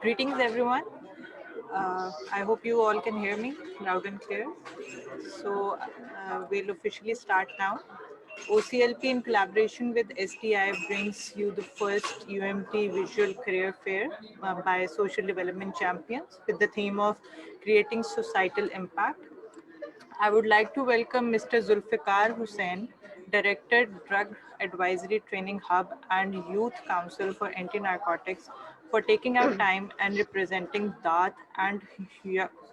Greetings everyone. I hope you all can hear me loud and clear. So we'll officially start now. OCLP in collaboration with STI brings you the first UMT Visual Career Fair by Social Development Champions with the theme of creating societal impact. I would like to welcome Mr. Zulfikar Hussain, Director, Drug Advisory Training Hub and Youth Council for Anti-Narcotics, for taking out time and representing DAT and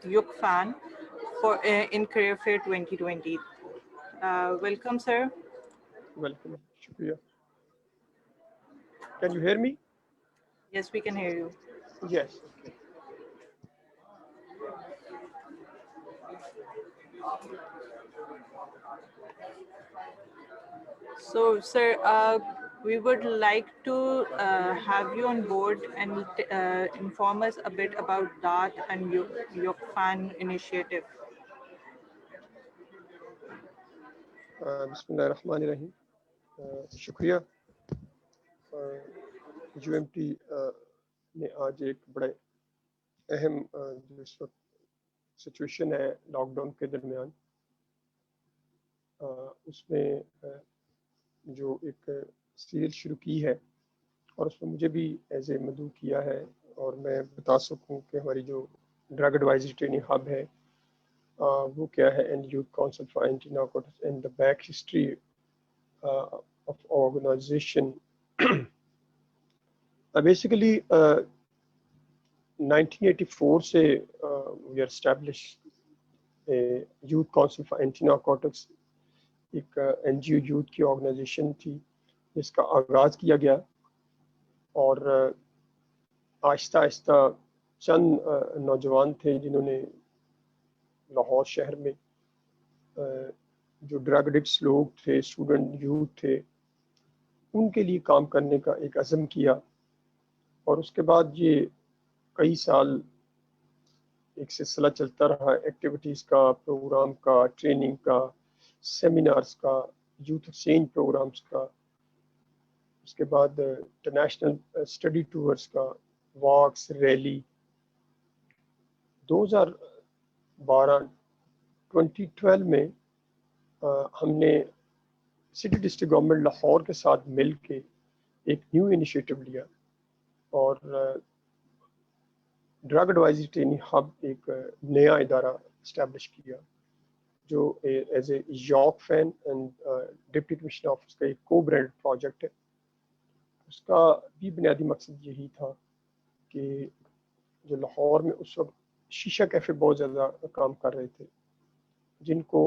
YUKFAN in Career Fair 2020. Welcome, sir. Welcome. Shukriya. Can you hear me? Yes, we can hear you. Yes. Okay. So, sir, we would like to have you on board and inform us a bit about DAT and YUKFAN initiative. Bismillahirrahmanirrahim. شکریہ you M T نے آج ایک بڑے اہم جو اس وقت situation ہے lock down کے درمیان اس میں جو ایک سیریل شروع کی ہے اور اس میں مجھے بھی ایز اے مدعو کیا ہے اور میں بتا سکوں کہ ہماری جو ڈرگ ایڈوائزری ٹریننگ ہب ہے وہ کیا ہے and youth council for anti narcotics and the back history of organization. Basically 1984 سے we are established a youth council for anti-narcotics. ایک این جی او یوتھ کی آرگنائزیشن تھی جس کا آغاز کیا گیا اور آہستہ آہستہ چند نوجوان تھے جنہوں نے لاہور شہر میں جو ڈرگ ایڈکٹس لوگ تھے اسٹوڈنٹ یوتھ تھے ان کے لیے کام کرنے کا ایک عزم کیا اور اس کے بعد یہ کئی سال ایک سلسلہ چلتا رہا ایکٹیویٹیز کا پروگرام کا ٹریننگ کا سیمینارز کا یوتھ ایکسچینج پروگرامز کا اس کے بعد انٹرنیشنل اسٹڈی ٹورز کا واکس ریلی 2012 میں ہم نے سٹی ڈسٹرکٹ گورنمنٹ لاہور کے ساتھ مل کے ایک نیو انیشیٹو لیا اور ڈرگ ایڈوائزری ٹریننگ ہب ایک نیا ادارہ اسٹیبلش کیا جو as a YUKFAN and deputy commissioner office کا ایک کو برانڈ پروجیکٹ ہے. اس کا بھی بنیادی مقصد یہی تھا کہ جو لاہور میں اس وقت شیشہ کیفے بہت زیادہ کام کر رہے تھے جن کو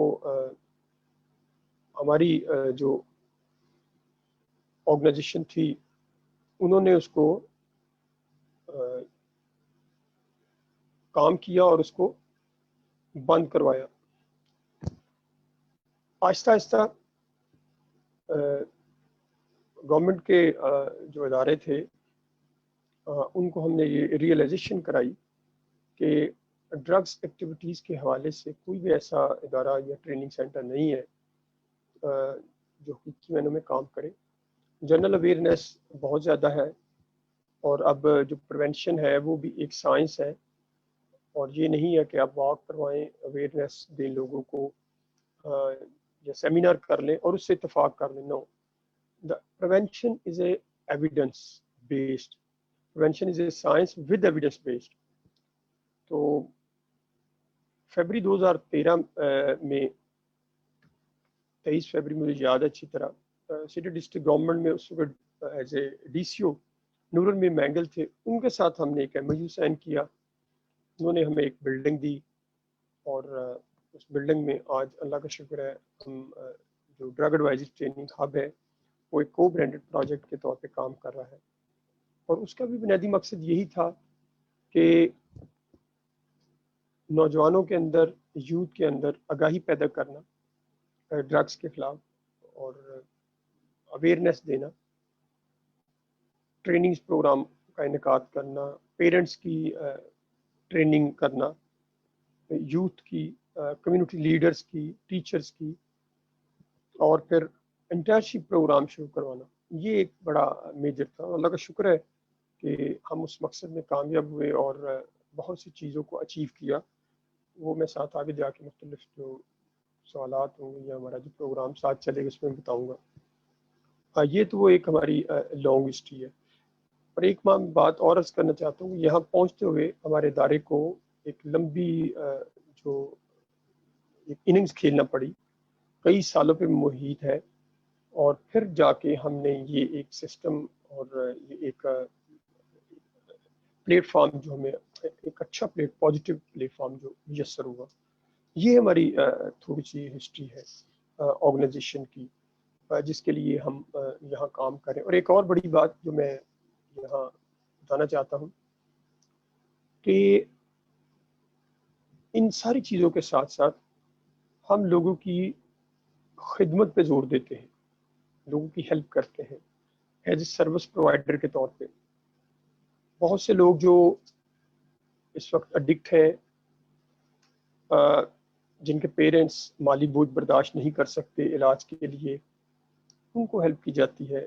ہماری جو آرگنائزیشن تھی انہوں نے اس کو کام کیا اور اس کو بند کروایا. آہستہ آہستہ گورنمنٹ کے جو ادارے تھے ان کو ہم نے یہ ریئلائزیشن کرائی کہ ڈرگس ایکٹیویٹیز کے حوالے سے کوئی بھی ایسا ادارہ یا ٹریننگ سینٹر نہیں ہے جو حقیقی معنوں میں کام کرے. جنرل اویئرنیس بہت زیادہ ہے اور اب جو پریونشن ہے وہ بھی ایک سائنس ہے اور یہ نہیں ہے کہ آپ واک کروائیں اویئرنیس دیں لوگوں کو یا سیمینار کر لیں اور اس سے اتفاق کر لیں. No the prevention is a evidence based prevention is a science with evidence based. تو فیبری 2013 میں 23 فیبری مجھے یاد ہے اچھی طرح سٹی ڈسٹرکٹ گورنمنٹ میں اس وقت as a D C O Noor Almir Mengal تھے ان کے ساتھ ہم نے ایک ایم او یو سائن کیا. انہوں نے ہمیں ایک بلڈنگ دی اور اس بلڈنگ میں آج اللہ کا شکر ہے ہم جو ڈرگ ایڈوائزری ٹریننگ ہب ہے وہ ایک کو برانڈڈ پروجیکٹ کے طور پہ کام کر رہا ہے اور اس کا بھی بنیادی مقصد یہی تھا کہ نوجوانوں کے اندر یوتھ کے اندر آگاہی پیدا کرنا ڈرگس کے خلاف اور اویئرنیس دینا, ٹریننگز پروگرام کا انعقاد کرنا, پیرنٹس کی ٹریننگ کرنا, یوتھ کی, کمیونٹی لیڈرز کی, ٹیچرز کی, اور پھر انٹرنشپ پروگرام شروع کروانا. یہ ایک بڑا میجر تھا. اللہ کا شکر ہے کہ ہم اس مقصد میں کامیاب ہوئے اور بہت سی چیزوں کو اچیو کیا. وہ میں ساتھ آگے جا کے مختلف جو سوالات ہوں گے یا ہمارا جو پروگرام ساتھ چلے گا اس میں بتاؤں گا. یہ تو وہ ایک ہماری لانگ ہسٹری ہے. اور ایک بات اور عرض کرنا چاہتا ہوں, یہاں پہنچتے ہوئے ہمارے ادارے کو ایک لمبی جو ایک اننگز کھیلنا پڑی, کئی سالوں پہ محیط ہے, اور پھر جا کے ہم نے یہ ایک سسٹم اور یہ ایک پلیٹ فارم جو ہمیں ایک اچھا پازیٹیو پلیٹ فارم جو میسر ہوا. یہ ہماری تھوڑی سی ہسٹری ہے آرگنائزیشن کی, جس کے لیے ہم یہاں کام کریں. اور ایک اور بڑی بات جو میں یہاں بتانا چاہتا ہوں کہ ان ساری چیزوں کے ساتھ ساتھ ہم لوگوں کی خدمت پہ زور دیتے ہیں, لوگوں کی ہیلپ کرتے ہیں ایز اے سروس پرووائڈر کے طور پہ. بہت سے لوگ جو اس وقت اڈکٹ ہیں, جن کے پیرنٹس مالی بوجھ برداشت نہیں کر سکتے علاج کے لیے, ان کو ہیلپ کی جاتی ہے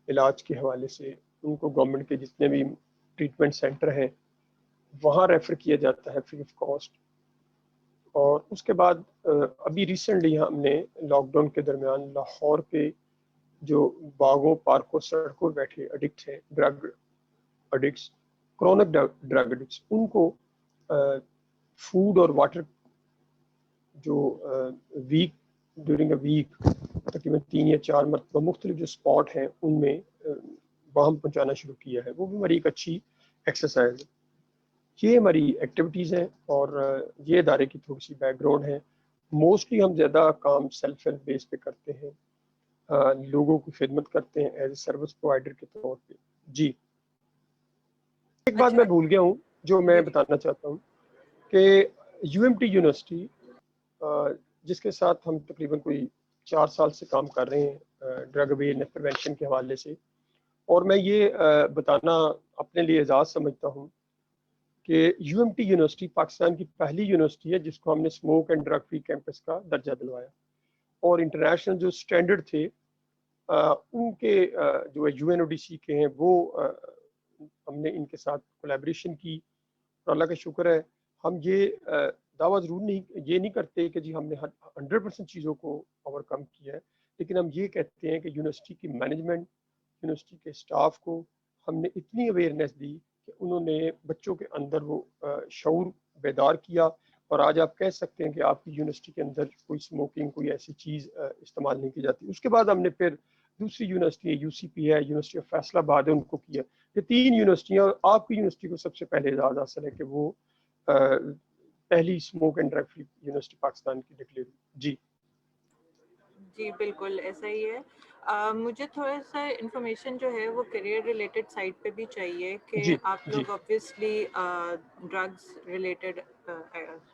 علاج کے حوالے سے. ان کو گورنمنٹ کے جتنے بھی ٹریٹمنٹ سینٹر ہیں وہاں ریفر کیا جاتا ہے فری آف کاسٹ. اور اس کے بعد ابھی ریسنٹلی ہم نے لاک ڈاؤن کے درمیان لاہور پہ جو باغوں پارکوں سڑکوں بیٹھے اڈکٹ ہیں, drug addicts, chronic drug addicts, ان کو فوڈ اور واٹر جو ویک ڈیورنگ اے ویک تقریباً 3 یا 4 مرتبہ مختلف جو اسپاٹ ہیں ان میں باہم پہنچانا شروع کیا ہے. وہ بھی ہماری ایک اچھی ایکسرسائز ہے. یہ ہماری ایکٹیویٹیز ہیں اور یہ ادارے کی تھوڑی سی بیک گراؤنڈ ہے. موسٹلی ہم زیادہ کام سیلف ہیلپ بیس پہ کرتے ہیں, لوگوں کی خدمت کرتے ہیں ایز اے سروس پرووائڈر کے طور پہ. جی ایک بات اچھا میں بھول گیا ہوں جو میں جی بتانا چاہتا ہوں کہ یو ایم ٹی یونیورسٹی جس کے ساتھ ہم تقریباً کوئی 4 سال سے کام کر رہے ہیں ڈرگ اویئرنیس پریونشن کے حوالے سے, اور میں یہ بتانا اپنے لیے اعزاز سمجھتا ہوں کہ U M T university Pakistan کی پہلی یونیورسٹی ہے جس کو ہم نے smoke and drug free campus کا درجہ دلوایا. اور انٹرنیشنل جو اسٹینڈرڈ تھے ان کے جو U N O D C کے ہیں وہ ہم نے ان کے ساتھ کولیبریشن کی. اور اللہ کا شکر ہے ہم یہ دعویٰ ضرور یہ نہیں کرتے کہ جی ہم نے 100% چیزوں کو اوور کم کیا ہے, لیکن ہم یہ کہتے ہیں کہ یونیورسٹی کی مینجمنٹ, یونیورسٹی کے اسٹاف کو ہم نے اتنی اویئرنیس دی کہ انہوں نے بچوں کے اندر وہ شعور بیدار کیا. اور آج آپ کہہ سکتے ہیں کہ آپ کی یونیورسٹی کے اندر کوئی اسموکنگ کوئی ایسی چیز استعمال نہیں کی جاتی. اس کے بعد ہم نے پھر دوسری یونیورسٹی ہے, یو سی پی ہے, یونیورسٹی آف فیصل آباد ہے, ان کو کیا. یہ 3 یونیورسٹیاں, آپ کی یونیورسٹی کو سب سے پہلے اعزاز حاصل ہے کہ وہ پہلی smoke and drug free university Pakistan کی ڈکلیئر. جی جی بالکل ایسا ہی ہے. مجھے تھوڑا سا انفارمیشن جو ہے وہ کیریئر ریلیٹڈ سائٹ پہ بھی چاہیے کہ جی آپ جی لوگ آبویسلی ڈرگس ریلیٹڈ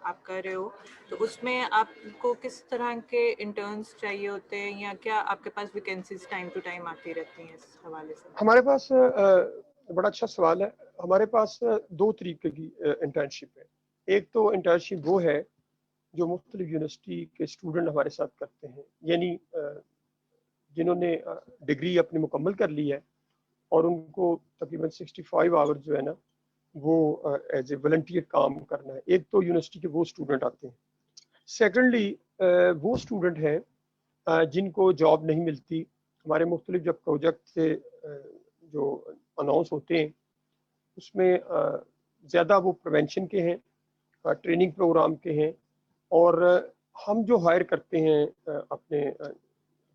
آپ کر رہے ہو, تو اس میں آپ کو کس طرح کے انٹرنس چاہیے ہوتے ہیں, یا کیا آپ کے پاس ویکینسیز ٹائم ٹو ٹائم آتی رہتی ہیں اس حوالے سے؟ ہمارے پاس بڑا اچھا سوال ہے. ہمارے پاس 2 طریقے کی انٹرنشپ ہے. ایک تو انٹرنشپ وہ ہے جو مختلف یونیورسٹی کے اسٹوڈنٹ ہمارے ساتھ کرتے ہیں, یعنی جنہوں نے ڈگری اپنی مکمل کر لی ہے اور ان کو تقریباً 65 آور جو ہے نا وہ ایز اے والنٹیئر کام کرنا ہے. ایک تو یونیورسٹی کے وہ اسٹوڈنٹ آتے ہیں. سیکنڈلی وہ اسٹوڈنٹ ہیں جن کو جاب نہیں ملتی. ہمارے مختلف جب پروجیکٹ سے جو اناؤنس ہوتے ہیں اس میں زیادہ وہ پریونشن کے ہیں, ٹریننگ پروگرام کے ہیں, اور ہم جو ہائر کرتے ہیں اپنے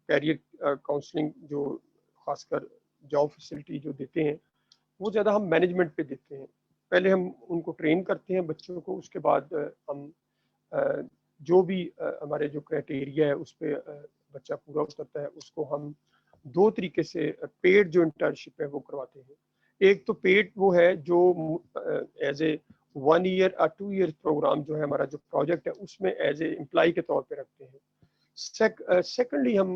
کیریئر کاؤنسلنگ جو خاص کر جاب فیسلٹی جو دیتے ہیں وہ زیادہ ہم مینجمنٹ پہ دیتے ہیں. پہلے ہم ان کو ٹرین کرتے ہیں بچوں کو, اس کے بعد ہم جو بھی ہمارے جو کرائٹیریا ہے اس پہ بچہ پورا اترتا ہے اس کو ہم 2 طریقے سے پیڈ جو انٹرنشپ ہے وہ کرواتے ہیں. ایک تو پیڈ وہ ہے جو ایز اے 1 ایئر اور 2 ایئر پروگرام جو ہے ہمارا جو پروجیکٹ ہے اس میں ایز اے امپلائی کے طور پہ رکھتے ہیں. سیکنڈلی ہم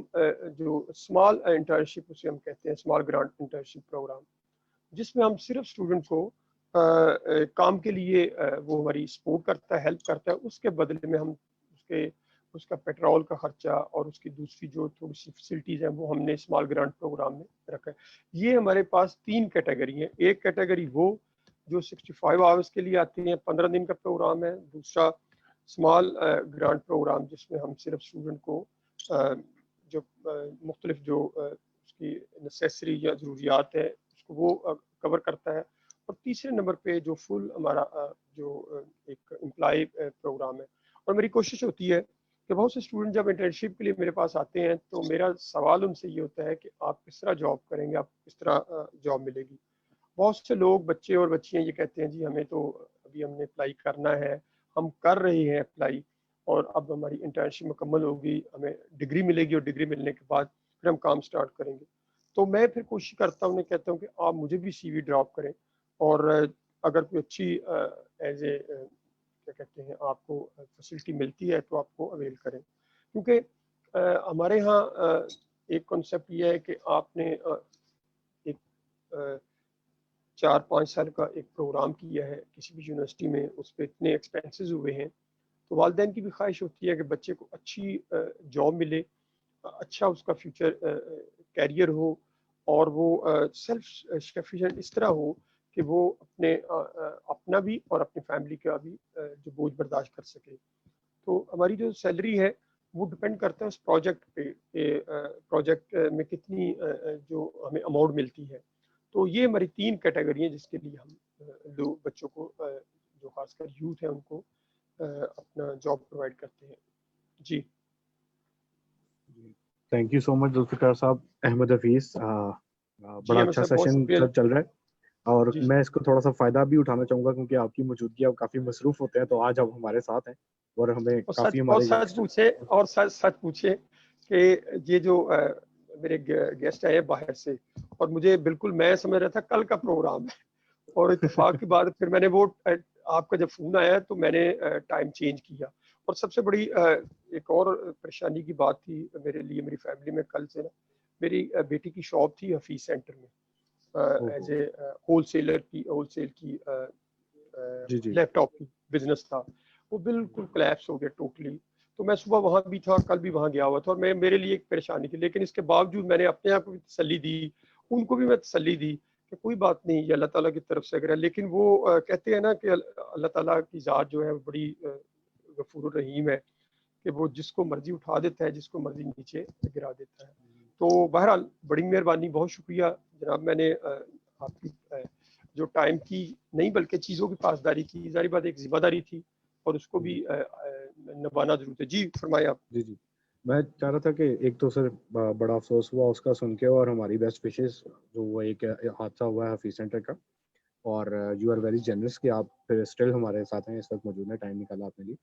جو اسمال انٹرنشپ اسے ہم کہتے ہیں اسمال گرانٹ انٹرنشپ پروگرام, جس میں ہم صرف اسٹوڈنٹ کو کام کے لیے وہ ہماری سپورٹ کرتا ہے, ہیلپ کرتا ہے, اس کے بدلے میں ہم اس کے اس کا پیٹرول کا خرچہ اور اس کی دوسری جو تھوڑی سی فیسلٹیز ہیں وہ ہم نے اسمال گرانٹ پروگرام میں رکھا ہے۔ یہ ہمارے پاس 3 کیٹیگری ہیں۔ ایک کیٹیگری وہ جو 65 آورس کے لیے آتی ہیں، 15 دن کا پروگرام ہے۔ دوسرا اسمال گرانٹ پروگرام جس میں ہم صرف اسٹوڈنٹ کو جو مختلف جو اس کی نیسیسری یا ضروریات ہے اس کو وہ کور کرتا ہے۔ اور تیسرے نمبر پہ جو فل ہمارا جو ایک امپلائی پروگرام ہے۔ اور میری کوشش ہوتی ہے کہ بہت سے اسٹوڈنٹ جب انٹرنشپ کے لیے میرے پاس آتے ہیں تو میرا سوال ان سے یہ ہوتا ہے کہ آپ کس طرح جاب کریں گے، آپ کس طرح جاب ملے گی۔ بہت سے لوگ بچے اور بچیاں یہ کہتے ہیں جی ہمیں تو ابھی ہم نے اپلائی کرنا ہے، ہم کر رہے ہیں اپلائی، اور اب ہماری انٹرنشپ مکمل ہوگی، ہمیں ڈگری ملے گی اور ڈگری ملنے کے بعد پھر ہم کام سٹارٹ کریں گے۔ تو میں پھر کوشش کرتا ہوں، انہیں کہتا ہوں کہ آپ مجھے بھی سی وی ڈراپ کریں، اور اگر کوئی اچھی ایز اے کیا کہتے ہیں آپ کو فیسلٹی ملتی ہے تو آپ کو اویل کریں۔ کیونکہ ہمارے ہاں ایک کنسیپٹ یہ ہے کہ آپ نے ایک 4-5 سال کا ایک پروگرام کیا ہے کسی بھی یونیورسٹی میں، اس پہ اتنے ایکسپینسز ہوئے ہیں، تو والدین کی بھی خواہش ہوتی ہے کہ بچے کو اچھی جاب ملے، اچھا اس کا فیوچر کیریئر ہو، اور وہ سیلف سفیشینٹ اس طرح ہو کہ وہ اپنا بھی اور اپنی فیملی کا بھی جو بوجھ برداشت کر سکے۔ تو ہماری جو سیلری ہے وہ ڈپینڈ کرتا ہے اس پروجیکٹ پہ کہ پروجیکٹ میں کتنی جو ہمیں اماؤنٹ ملتی ہے۔ تو یہ ہماری 3 کیٹیگری ہیں جس کے لیے ہم لوگ بچوں کو جو خاص کر یوتھ ہے ان کو اپنا جاب پرووائڈ کرتے ہیں۔ جی تھینک یو سو مچ ذوالفقار صاحب۔ احمد حفیظ، بڑا اچھا سیشن سر چل رہا ہے، اور میں اس کو تھوڑا سا فائدہ بھی اٹھانا چاہوں گا کیونکہ آپ کی موجودگی آپ کافی مصروف ہوتے ہیں، تو آج آپ ہمارے ساتھ ہیں اور ہمیں کافی ہمارے سچ پوچھے کہ یہ جو میرے گیسٹ آئے باہر سے، اور مجھے بالکل میں سمجھ رہا تھا کل کا پروگرام ہے، اور اتفاق کی بات پھر میں نے وہ آپ کا جب فون آیا تو میں نے ٹائم چینج کیا۔ اور سب سے بڑی ایک اور پریشانی کی بات تھی میرے لیے، میری فیملی میں کل سے نا، میری بیٹی کی شاپ تھی حفیظ سینٹر میں ایز اے ہول سیل کی لیپ ٹاپ کی بزنس تھا، وہ بالکل کلیپس ہو گیا ٹوٹلی۔ تو میں صبح وہاں بھی تھا، کل بھی وہاں گیا ہوا تھا، اور میرے لیے ایک پریشانی تھی، لیکن اس کے باوجود میں نے اپنے آپ کو بھی تسلی دی، ان کو بھی میں تسلی دی کہ کوئی بات نہیں، یہ اللہ تعالیٰ کی طرف سے اگر ہے۔ لیکن وہ کہتے ہیں نا کہ اللہ تعالیٰ کی ذات جو ہے وہ بڑی غفور الرحیم ہے کہ وہ جس کو مرضی اٹھا دیتا ہے، جس کو مرضی نیچے گرا دیتا ہے۔ تو بہرحال بڑی مہربانی، بہت شکریہ جناب، میں نے آپ کی جو ٹائم کی نہیں بلکہ چیزوں کی پاسداری کی، ظاہر بات ایک ذمہ داری تھی اور اس کو بھی نبھانا ضرورت ہے۔ جی فرمائیں آپ۔ جی میں چاہ رہا تھا کہ ایک تو سر بڑا افسوس ہوا اس کا سن کے، اور ہماری بیسٹ وشز، جو وہ ایک حادثہ ہوا ہے حفیظ سینٹر کا، اور یو آر ویری جنرس کہ آپ پھر اسٹل ہمارے ساتھ ہیں، اس وقت موجود ہیں، ٹائم نکالا آپ نے لیے۔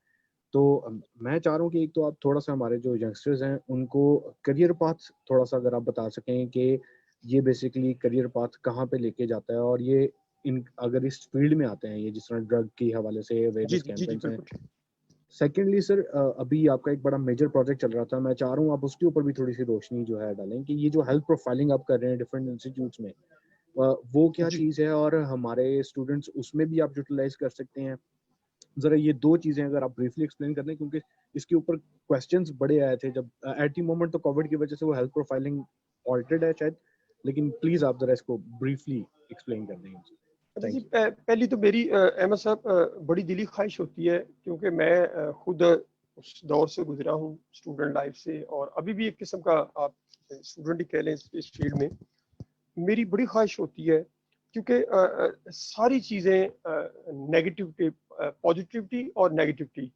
تو میں چاہ رہا ہوں کہ ایک تو آپ تھوڑا سا ہمارے جو ینگسٹرز ہیں ان کو کریئر پاتھ تھوڑا سا اگر آپ بتا سکیں کہ یہ بیسیکلی کریئر پاتھ کہاں پہ لے کے جاتا ہے، اور یہ اگر اس فیلڈ میں آتے ہیں، یہ جس طرح ڈرگ کے حوالے سے اویئرنیس کیمپینس ہیں۔ سیکنڈلی سر، ابھی آپ کا ایک بڑا میجر پروجیکٹ چل رہا تھا، میں چاہ رہا ہوں آپ اس کے اوپر بھی تھوڑی سی روشنی جو ہے ڈالیں کہ یہ جو ہیلتھ پروفائلنگ آپ کر رہے ہیں ڈفرینٹ انسٹیٹیوٹس میں، وہ کیا چیز ہے، اور ہمارے اسٹوڈنٹس اس میں بھی آپ یوٹیلائز کر سکتے ہیں۔ ذرا یہ 2 چیزیں اگر آپ بریفلی ایکسپلین کر دیں، کیونکہ اس کے اوپر کوسچنس بڑے آئے تھے جب ایٹ دی مومنٹ، تو کووڈ کی وجہ سے وہ ہیلتھ پروفائلنگ آلٹرڈ ہے شاید، لیکن پلیز آپ ذرا اس کو بریفلی ایکسپلین کر دیں۔ جی پہلی تو میری احمد صاحب بڑی دلی خواہش ہوتی ہے، کیونکہ میں خود اس دور سے گزرا ہوں اسٹوڈنٹ لائف سے، اور ابھی بھی ایک قسم کا آپ اسٹوڈنٹ ہی کہہ لیں اس فیلڈ میں۔ میری بڑی خواہش ہوتی ہے کیونکہ ساری چیزیں نیگیٹیوٹی، پازیٹیوٹی اور نیگیٹیوٹی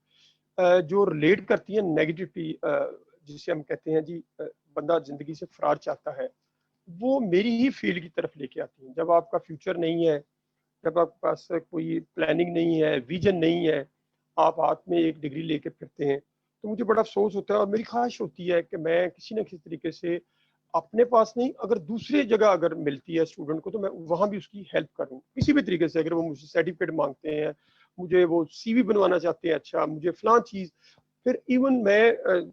جو ریلیٹ کرتی ہیں، نیگیٹیوٹی جسے ہم کہتے ہیں جی بندہ زندگی سے فرار چاہتا ہے، وہ میری ہی فیلڈ کی طرف لے کے آتی ہیں۔ جب آپ کا فیوچر نہیں ہے، جب آپ کے پاس کوئی پلاننگ نہیں ہے، ویژن نہیں ہے، آپ ہاتھ میں ایک ڈگری لے کے پھرتے ہیں، تو مجھے بڑا افسوس ہوتا ہے، اور میری خواہش ہوتی ہے کہ میں کسی نہ کسی طریقے سے اپنے پاس نہیں، اگر دوسری جگہ اگر ملتی ہے اسٹوڈنٹ کو، تو میں وہاں بھی اس کی ہیلپ کروں کسی بھی طریقے سے۔ اگر وہ مجھے سرٹیفکیٹ مانگتے ہیں، مجھے وہ سی وی بنوانا چاہتے ہیں، اچھا مجھے فلاں چیز، پھر ایون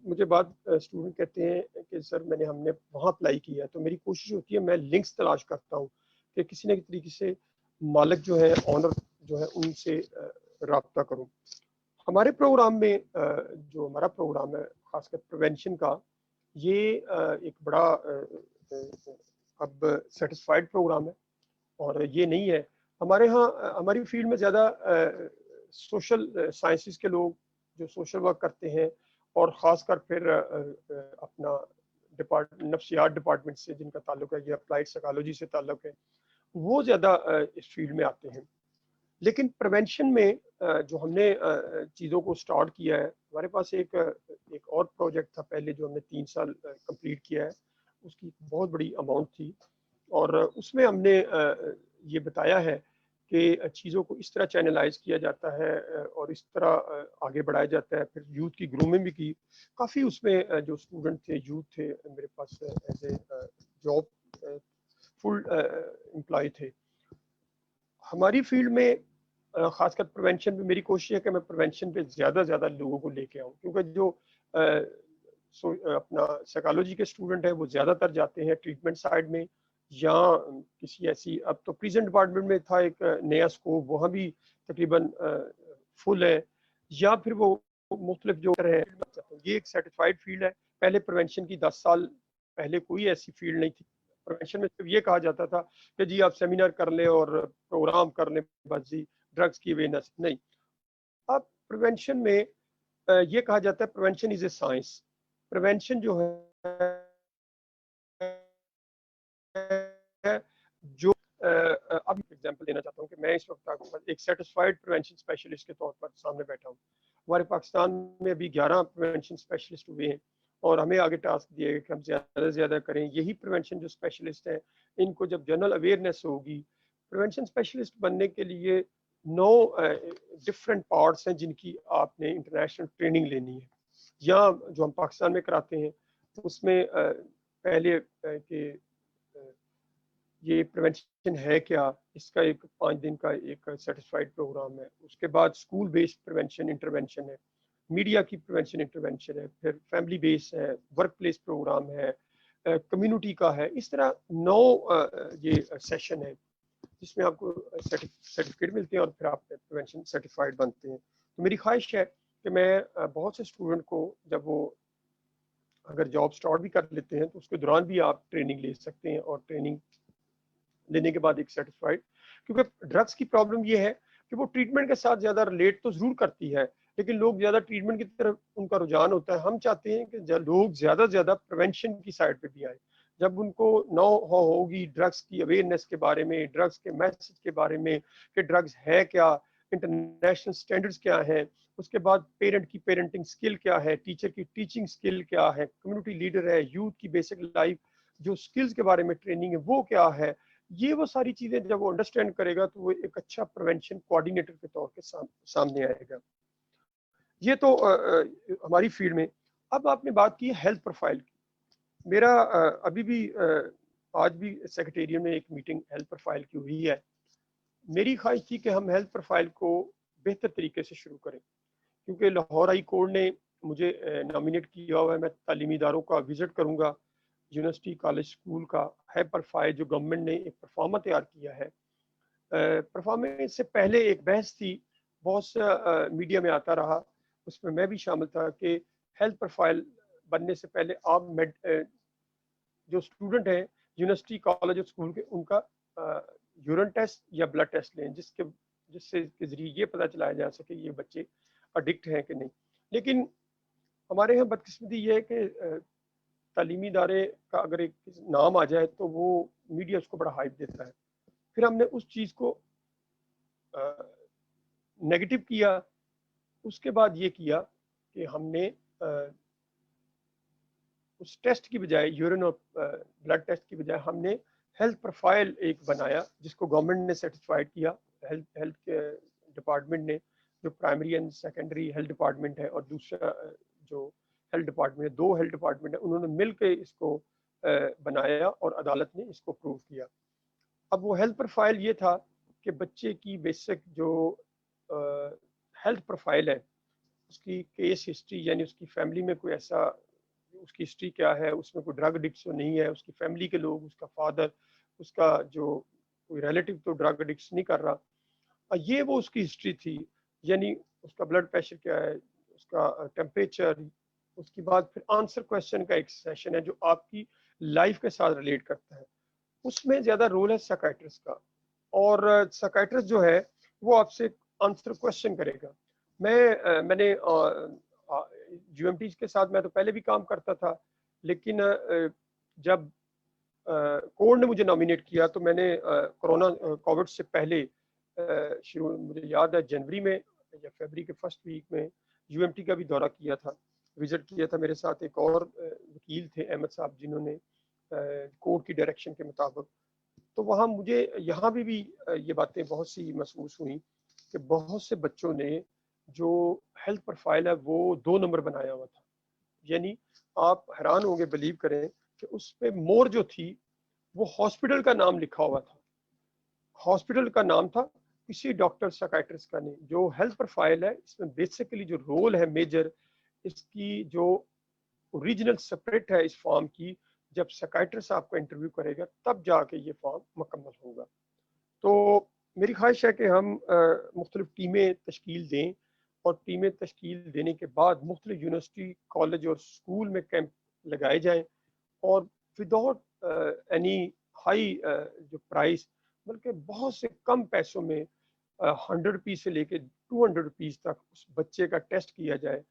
مجھے بعد اسٹوڈنٹ کہتے ہیں کہ سر ہم نے وہاں اپلائی کیا ہے، تو میری کوشش ہوتی ہے میں لنکس تلاش کرتا ہوں کہ کسی نہ کسی طریقے سے مالک جو ہے، آنر جو ہے، ان سے رابطہ کروں۔ ہمارے پروگرام میں جو ہمارا پروگرام ہے خاص کر پریونشن کا، یہ ایک بڑا اب سیٹسفائیڈ پروگرام ہے، اور یہ نہیں ہے ہمارے ہاں ہماری فیلڈ میں زیادہ سوشل سائنسز کے لوگ جو سوشل ورک کرتے ہیں، اور خاص کر پھر اپنا نفسیات ڈپارٹمنٹ سے جن کا تعلق ہے، یہ اپلائیڈ سائیکالوجی سے تعلق ہے، وہ زیادہ اس فیلڈ میں آتے ہیں۔ لیکن پریونشن میں جو ہم نے چیزوں کو سٹارٹ کیا ہے، ہمارے پاس ایک اور پروجیکٹ تھا پہلے جو ہم نے 3 سال کمپلیٹ کیا ہے، اس کی بہت بڑی اماؤنٹ تھی، اور اس میں ہم نے یہ بتایا ہے کہ چیزوں کو اس طرح چینلائز کیا جاتا ہے اور اس طرح آگے بڑھایا جاتا ہے۔ پھر یوتھ کی گرومنگ بھی کی، کافی اس میں جو اسٹوڈنٹ تھے، یوتھ تھے میرے پاس as a job full employee تھے۔ ہماری فیلڈ میں خاص کر پریونشن میں میری کوشش ہے کہ میں پریونشن پہ زیادہ لوگوں کو لے کے آؤں، کیونکہ جو اپنا سائیکالوجی کے اسٹوڈنٹ ہیں وہ زیادہ تر جاتے ہیں ٹریٹمنٹ سائڈ میں، یا کسی ایسی، اب تو پریزن ڈپارٹمنٹ میں تھا ایک نیا اسکوپ، وہاں بھی تقریباً فل ہے، یا پھر وہ مختلف جو ہے۔ یہ ایک سیٹسفائیڈ فیلڈ ہے۔ پہلے پریونشن کی 10 سال پہلے کوئی ایسی فیلڈ نہیں تھی۔ پریونشن میں صرف یہ کہا جاتا تھا کہ جی آپ سیمینار کر لیں اور پروگرام کر لیں، بس جی ڈرگس کی اویئرنیس نہیں۔ اب پریونشن میں یہ کہا جاتا ہے prevention is a science. Prevention جو ہے جو اب ایگزامپل دینا چاہتا ہوں کہ میں اس وقت ایک سیٹسفائیڈ پریونشن اسپیشلسٹ کے طور پر سامنے بیٹھا ہوں۔ ہمارے پاکستان میں ابھی 11 پریونشن اسپیشلسٹ ہوئے ہیں، اور ہمیں آگے ٹاسک دیا گیا کہ ہم زیادہ سے زیادہ کریں۔ یہی پریونشن جو اسپیشلسٹ ہیں، ان کو جب جنرل اویئرنیس ہوگی، پریونشن اسپیشلسٹ بننے کے لیے 9 ڈفرینٹ پارٹس ہیں جن کی آپ نے انٹرنیشنل ٹریننگ لینی ہے، یا جو ہم پاکستان میں کراتے ہیں اس میں پہلے کہ یہ پریونشن ہے کیا، اس کا ایک 5 دن کا ایک سیٹسفائیڈ پروگرام ہے۔ اس کے بعد اسکول بیسڈ پریونشن انٹرونشن ہے، میڈیا کی پریونشن انٹرونشن ہے، پھر فیملی بیس ہے، ورک پلیس پروگرام ہے، کمیونٹی کا ہے۔ اس طرح 9 یہ سیشن ہے جس میں آپ کو سرٹیفکیٹ ملتے ہیں، اور پھر آپ پریونشن سرٹیفائیڈ بنتے ہیں۔ تو میری خواہش ہے کہ میں بہت سے اسٹوڈنٹ کو جب وہ اگر جاب سٹارٹ بھی کر لیتے ہیں تو اس کے دوران بھی آپ ٹریننگ لے سکتے ہیں، اور ٹریننگ لینے کے بعد ایک سیٹسفائیڈ، کیونکہ ڈرگس کی پرابلم یہ ہے کہ وہ ٹریٹمنٹ کے ساتھ زیادہ ریلیٹ تو ضرور کرتی ہے، لیکن لوگ زیادہ ٹریٹمنٹ کی طرف ان کا رجحان ہوتا ہے۔ ہم چاہتے ہیں کہ لوگ زیادہ سے زیادہ پریونشن کی سائڈ پہ بھی آئیں۔ جب ان کو ہوگی ڈرگس کی اویئرنیس کے بارے میں، ڈرگس کے میسج کے بارے میں کہ ڈرگس ہے کیا، انٹرنیشنل سٹینڈرڈز کیا ہیں، اس کے بعد پیرنٹ کی پیرنٹنگ سکل کیا ہے، ٹیچر کی ٹیچنگ سکل کیا ہے، کمیونٹی لیڈر ہے، یوتھ کی بیسک لائف جو سکلز کے بارے میں ٹریننگ ہے وہ کیا ہے، یہ وہ ساری چیزیں جب وہ انڈرسٹینڈ کرے گا تو وہ ایک اچھا پریونشن کوآرڈینیٹر کے طور پہ سامنے آئے گا۔ یہ تو ہماری فیلڈ میں۔ اب آپ نے بات کی ہیلتھ پروفائل کی۔ میرا ابھی بھی آج بھی سیکریٹریٹ میں ایک میٹنگ ہیلتھ پروفائل کی ہوئی ہے۔ میری خواہش تھی کہ ہم ہیلتھ پروفائل کو بہتر طریقے سے شروع کریں، کیونکہ لاہور ہائی کورٹ نے مجھے نامینیٹ کیا ہوا ہے۔ میں تعلیمی اداروں کا وزٹ کروں گا، یونیورسٹی، کالج، اسکول کا ہے پروفائل جو گورنمنٹ نے ایک پرفارما تیار کیا ہے۔ پرفارما سے پہلے ایک بحث تھی، بہت سا میڈیا میں آتا رہا، اس میں بھی شامل تھا کہ ہیلتھ پروفائل بننے سے پہلے آپ جو اسٹوڈنٹ ہیں یونیورسٹی، کالج اور اسکول کے، ان کا یورین ٹیسٹ یا بلڈ ٹیسٹ لیں، جس سے کے ذریعے یہ پتہ چلایا جا سکے یہ بچے اڈکٹ ہیں کہ نہیں۔ لیکن ہمارے یہاں بدقسمتی یہ ہے کہ تعلیمی ادارے کا اگر ایک نام آ جائے تو وہ میڈیا اس کو بڑا ہائپ دیتا ہے۔ پھر ہم نے اس چیز کو نیگیٹو کیا۔ اس کے بعد یہ کیا کہ ہم نے اس ٹیسٹ کی بجائے، یورین اور بلڈ ٹیسٹ کی بجائے، ہم نے ہیلتھ پروفائل ایک بنایا جس کو گورنمنٹ نے سیٹسفائیڈ کیا، ہیلتھ ڈپارٹمنٹ نے، جو primary and secondary health department ہے اور دوسرا جو ہیلتھ ڈپارٹمنٹ ہے، 2 ہیلتھ ڈپارٹمنٹ ہیں، انہوں نے مل کے اس کو بنایا اور عدالت نے اس کو پروو کیا۔ اب وہ ہیلتھ پروفائل یہ تھا کہ بچے کی بیسک جو ہیلتھ پروفائل ہے، اس کی کیس ہسٹری، یعنی اس کی فیملی میں کوئی ایسا، اس کی ہسٹری کیا ہے، اس میں کوئی ڈرگ ایڈکٹ تو نہیں ہے، اس کی فیملی کے لوگ، اس کا فادر، اس کا جو کوئی ریلیٹیو تو ڈرگ ایڈکٹ نہیں کر رہا، یہ وہ اس کی ہسٹری تھی۔ یعنی اس کا بلڈ پریشر کیا ہے, اس کا ٹیمپریچر, اس کے بعد پھر آنسر کویشچن کا ایک سیشن ہے جو آپ کی لائف کے ساتھ ریلیٹ کرتا ہے. اس میں زیادہ رول ہے سائکیٹرسٹ کا, اور سائکیٹرسٹ جو ہے وہ آپ سے آنسر کویشچن کرے گا. میں نے یو ایم ٹیز کے ساتھ میں تو پہلے بھی کام کرتا تھا, لیکن جب کورٹ نے مجھے نامینیٹ کیا تو میں نے کووڈ سے پہلے شروع, مجھے یاد ہے جنوری میں یا فیبری کے فرسٹ ویک میں یو ایم ٹی کا بھی دورہ کیا تھا, وزٹ کیا تھا. میرے ساتھ ایک اور وکیل تھے احمد صاحب, جنہوں نے کورٹ کی ڈائریکشن کے مطابق, تو وہاں مجھے یہاں بھی یہ باتیں بہت سی محسوس ہوئیں کہ بہت سے بچوں نے جو ہیلتھ پروفائل ہے وہ 2 نمبر بنایا ہوا تھا. یعنی آپ حیران ہوں گے, بلیو کریں کہ اس پہ مور جو تھی وہ ہاسپٹل کا نام لکھا ہوا تھا, ہاسپٹل کا نام تھا, کسی ڈاکٹر سائکیٹرسٹ کا نہیں. جو ہیلتھ پروفائل ہے اس میں بیسیکلی جو رول ہے میجر, اس کی جو اوریجنل سپریٹ ہے اس فارم کی, جب سائکیٹرسٹ آپ کو انٹرویو کرے گا تب جا کے یہ فارم مکمل ہوگا. تو میری خواہش ہے کہ ہم مختلف ٹیمیں تشکیل دیں, اور ٹیمیں تشکیل دینے کے بعد مختلف یونیورسٹی, کالج اور اسکول میں کیمپ لگائے جائیں, اور وداؤٹ اینی ہائی جو پرائز, بلکہ بہت سے کم پیسوں میں 100 روپیز سے لے کے 200 روپیز تک اس بچے کا ٹیسٹ کیا جائے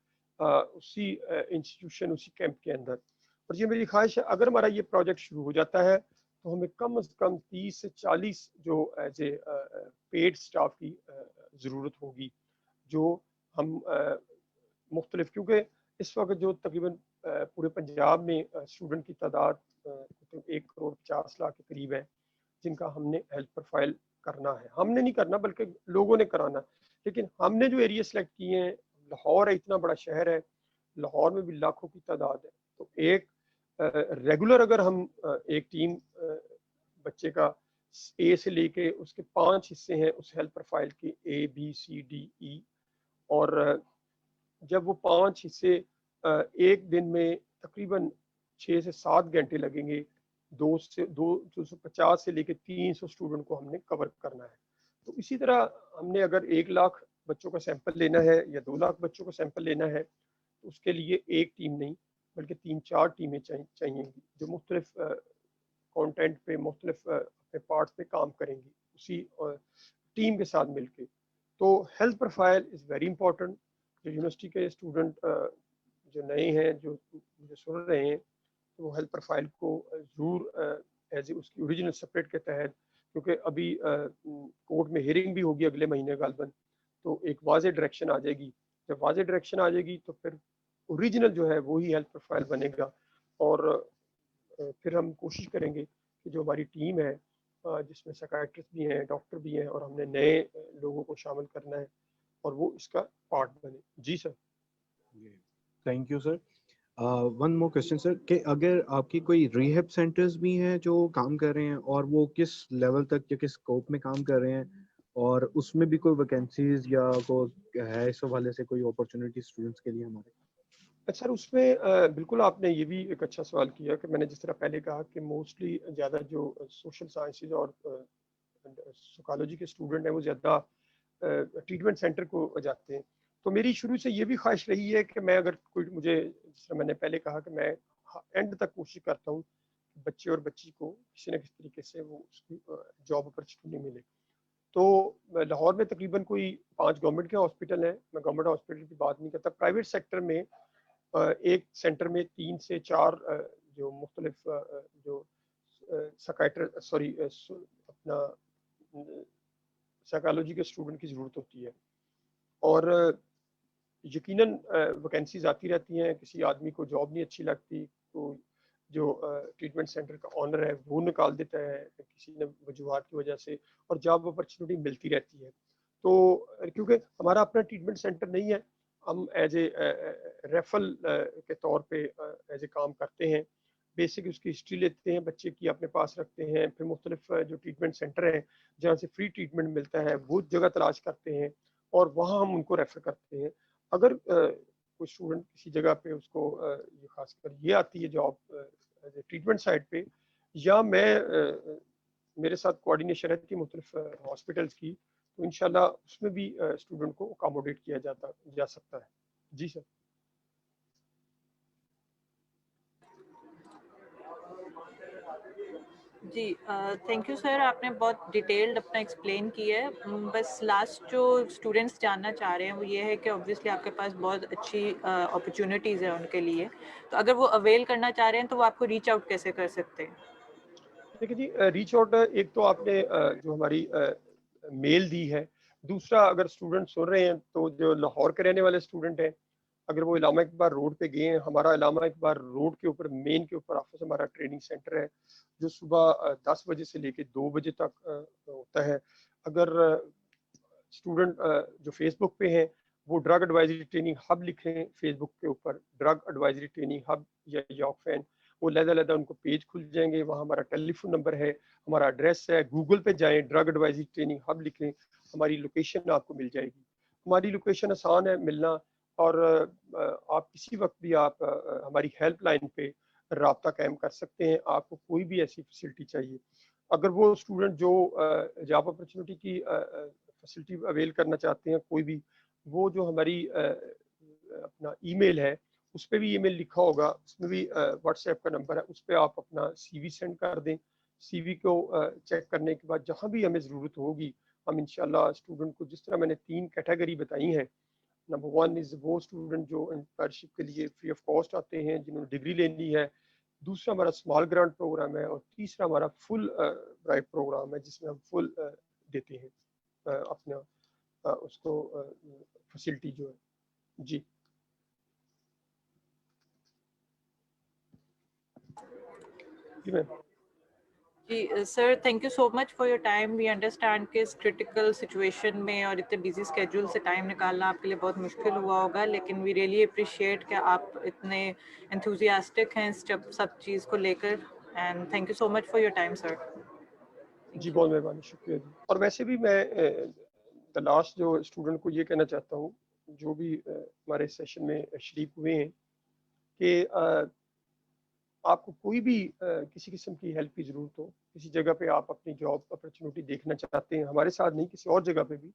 اسی انسٹیٹیوشن, اسی کیمپ کے اندر. اور یہ میری خواہش ہے اگر ہمارا یہ پروجیکٹ شروع ہو جاتا ہے تو ہمیں کم از کم 30 سے 40 جو ایز اے پیڈ اسٹاف کی ضرورت ہوگی, جو ہم مختلف, کیونکہ اس وقت جو تقریباً پورے پنجاب میں اسٹوڈنٹ کی تعداد 1.50 کروڑ کے قریب ہے جن کا ہم نے ہیلتھ پروفائل کرنا ہے. ہم نے نہیں کرنا بلکہ لوگوں نے کرانا, لیکن ہم نے جو ایریا سلیکٹ کیے ہیں, لاہور ہے, اتنا بڑا شہر ہے, لاہور میں بھی لاکھوں کی تعداد ہے, تو ایک ریگولر اگر ہم ایک ٹیم بچے کا اے سے لے کے اس کے 5 حصے ہیں اس ہیلتھ پروفائل کے, اے بی سی ڈی ای, اور جب وہ 5 حصے ایک دن میں تقریباً 6 سے 7 گھنٹے لگیں گے, 250 سے لے کے 300 اسٹوڈنٹ کو ہم نے کور کرنا ہے. تو اسی طرح ہم نے اگر 1 لاکھ بچوں کا سیمپل لینا ہے یا 2 لاکھ بچوں کا سیمپل لینا ہے تو اس کے لیے ایک ٹیم نہیں بلکہ 3-4 ٹیمیں چاہیے گی جو مختلف کانٹینٹ پہ, مختلف اپنے پارٹس پہ کام کریں گی اسی ٹیم کے ساتھ مل کے. تو health profile is very important. جو یونیورسٹی کے اسٹوڈنٹ جو نئے ہیں جو مجھے سن رہے ہیں, تو وہ ہیلتھ پروفائل کو ضرور ایز اے اس کی اوریجنل سپریٹ کے تحت, کیونکہ ابھی کورٹ میں ہیئرنگ بھی ہوگی اگلے مہینے غالباً, تو ایک واضح ڈائریکشن آ جائے گی. جب واضح ڈائریکشن آ جائے گی تو پھر اوریجنل جو ہے وہی ہیلتھ پروفائل بنے گا, اور پھر ہم کوشش کریں گے کہ جو ہماری ٹیم ہے جس میں سائکیٹرسٹ بھی ہیں, ڈاکٹر بھی ہیں, اور ہم نے نئے لوگوں کو شامل کرنا ہے اور وہ اس کا پارٹ بنے. جی sir. Thank you sir. One more question sir, کہ اگر آپ کی کوئی ریہیب سینٹرز بھی ہیں جو کام کر رہے ہیں, اور وہ کس لیول تک یا کس اسکوپ میں کام کر رہے ہیں, اور اس میں بھی کوئی ویکینسیز یا کوئی ہے اس حوالے سے کوئی اپرچونیٹی اسٹوڈنٹس کے لیے ہمارے؟ سر اس میں بالکل آپ نے یہ بھی ایک اچھا سوال کیا کہ میں نے جس طرح پہلے کہا کہ موسٹلی زیادہ جو سوشل سائنسز اور سائیکالوجی کے اسٹوڈنٹ ہیں وہ زیادہ ٹریٹمنٹ سینٹر کو جاتے ہیں. تو میری شروع سے یہ بھی خواہش رہی ہے کہ میں اگر کوئی, مجھے جس طرح میں نے پہلے کہا کہ میں اینڈ تک کوشش کرتا ہوں کہ بچے اور بچی کو کسی نہ کسی طریقے سے وہ اس کی جاب اپرچونیٹی ملے. تو لاہور میں تقریباً کوئی 5 گورنمنٹ کے ہاسپٹل ہیں. میں گورنمنٹ ہاسپٹل کی بات نہیں کرتا, پرائیویٹ سیکٹر میں ایک سینٹر میں 3 سے 4 جو مختلف جو اپنا سائیکالوجی کے اسٹوڈنٹ کی ضرورت ہوتی ہے, اور یقیناً ویکینسیز آتی رہتی ہیں. کسی آدمی کو جاب نہیں اچھی لگتی تو جو ٹریٹمنٹ سینٹر کا آنر ہے وہ نکال دیتا ہے کسی نے وجوہات کی وجہ سے, اور جاب اپرچونیٹی ملتی رہتی ہے. تو کیونکہ ہمارا اپنا ٹریٹمنٹ سینٹر نہیں ہے, ہم ایز اے ریفل کے طور پہ ایز اے کام کرتے ہیں. بیسک اس کی ہسٹری لیتے ہیں بچے کی, اپنے پاس رکھتے ہیں, پھر مختلف جو ٹریٹمنٹ سینٹر ہیں جہاں سے فری ٹریٹمنٹ ملتا ہے وہ جگہ تلاش کرتے ہیں, اور وہاں ہم ان کو ریفر کرتے ہیں. اگر کوئی اسٹوڈنٹ کسی جگہ پہ اس کو خاص کر یہ آتی ہے جاب ٹریٹمنٹ سائٹ پہ, یا میں میرے ساتھ کوآرڈینیشن رہتی ہے مختلف ہاسپٹلس کی, تو انشاءاللہ اس میں بھی اسٹوڈنٹ کو اکاموڈیٹ کیا جا سکتا ہے. جی سر. جی تھینک یو سر, آپ نے بہت ڈیٹیلڈ اپنا ایکسپلین کیا ہے. بس لاسٹ جو اسٹوڈنٹس جاننا چاہ رہے ہیں وہ یہ ہے کہ اوبویسلی آپ کے پاس بہت اچھی اپرچونیٹیز ہیں ان کے لیے, تو اگر وہ اویل کرنا چاہ رہے ہیں تو وہ آپ کو ریچ آؤٹ کیسے کر سکتے ہیں؟ دیکھیں جی, ریچ آؤٹ ایک تو آپ نے جو ہماری میل دی ہے, دوسرا اگر اسٹوڈنٹ سن رہے ہیں تو جو لاہور کے رہنے والے اسٹوڈنٹ ہیں, اگر وہ علامہ اقبال روڈ پہ گئے ہیں, ہمارا علامہ اقبال روڈ کے اوپر مین کے اوپر آفس ہمارا ٹریننگ سینٹر ہے جو صبح 10 بجے سے لے کے 2 بجے تک ہوتا ہے. اگر اسٹوڈنٹ جو فیس بک پہ ہیں وہ ڈرگ ایڈوائزری ٹریننگ ہب لکھیں فیس بک کے اوپر, ڈرگ ایڈوائزری ٹریننگ ہب یا یاک فین, وہ علیحدہ ان کو پیج کھل جائیں گے, وہاں ہمارا ٹیلی فون نمبر ہے, ہمارا ایڈریس ہے, گوگل پہ جائیں ڈرگ ایڈوائزری ٹریننگ ہب لکھیں, ہماری لوکیشن آپ کو مل جائے گی. ہماری لوکیشن آسان ہے ملنا, اور آپ کسی وقت بھی آپ ہماری ہیلپ لائن پہ رابطہ قائم کر سکتے ہیں. آپ کو کوئی بھی ایسی فیسلٹی چاہیے, اگر وہ اسٹوڈنٹ جو جاب اپرچونٹی کی فیسلٹی اویل کرنا چاہتے ہیں کوئی بھی, وہ جو ہماری اپنا ای میل ہے اس پہ بھی ای میل لکھا ہوگا, اس میں بھی واٹس ایپ کا نمبر ہے, اس پہ آپ اپنا سی وی سینڈ کر دیں. سی وی کو چیک کرنے کے بعد جہاں بھی ہمیں ضرورت ہوگی ہم انشاءاللہ اسٹوڈنٹ کو, جس طرح میں نے 3 کیٹیگری بتائی ہیں, نمبر 1 از وہ اسٹوڈنٹ جو انٹرنشپ کے لیے فری آف کاسٹ آتے ہیں جنہوں نے ڈگری لینی ہے, دوسرا ہمارا اسمال گرانٹ پروگرام ہے, اور تیسرا ہمارا فل برائٹ پروگرام ہے جس میں ہم فل دیتے ہیں اپنا اس کو فیسلٹی جو ہے. جی جی میم. جی sir, thank you so much for your time. We understand کہ اس کرٹیکل سچویشن میں اور اتنے بزی اسکیڈول سے ٹائم نکالنا آپ کے لیے بہت مشکل ہوا ہوگا, لیکن وی ریئلی اپریشیٹ کہ آپ اتنے انتھوزیاسٹک ہیں سب چیز کو لے کر, and thank you so much for your time sir. جی بہت مہربانی, شکریہ جی. اور ویسے بھی میں لاسٹ جو اسٹوڈنٹ کو یہ کہنا چاہتا ہوں جو بھی ہمارے سیشن میں شریک ہوئے ہیں کہ آپ کو کوئی بھی کسی قسم کی ہیلپ کی ضرورت ہو, کسی جگہ پہ آپ اپنی جاب اپرچونیٹی دیکھنا چاہتے ہیں ہمارے ساتھ نہیں کسی اور جگہ پہ بھی,